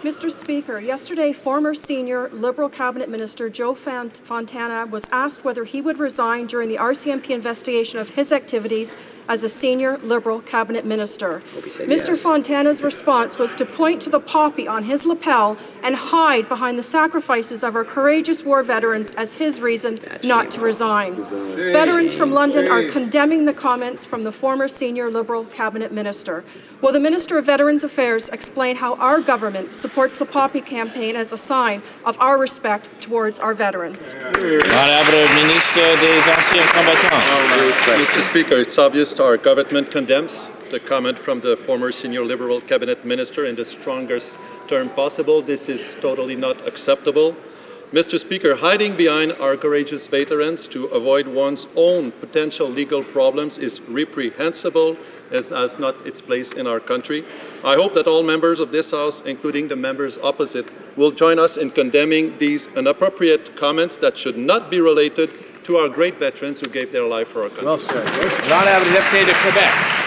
Mr. Speaker, yesterday, former senior Liberal Cabinet Minister Joe Fontana was asked whether he would resign during the RCMP investigation of his activities as a senior Liberal Cabinet Minister. Mr. Fontana's response was to point to the poppy on his lapel and hide behind the sacrifices of our courageous war veterans as his reason not to resign. Veterans from London are condemning the comments from the former senior Liberal Cabinet Minister. Will the Minister of Veterans Affairs explain how our government supports the Poppy campaign as a sign of our respect towards our veterans? Mr. Speaker, it's obvious our government condemns the comment from the former senior Liberal Cabinet Minister in the strongest term possible. This is totally not acceptable. Mr. Speaker, hiding behind our courageous veterans to avoid one's own potential legal problems is reprehensible, as has not its place in our country. I hope that all members of this House, including the members opposite, will join us in condemning these inappropriate comments that should not be related to our great veterans who gave their life for our country. Well said. Deputy to Quebec.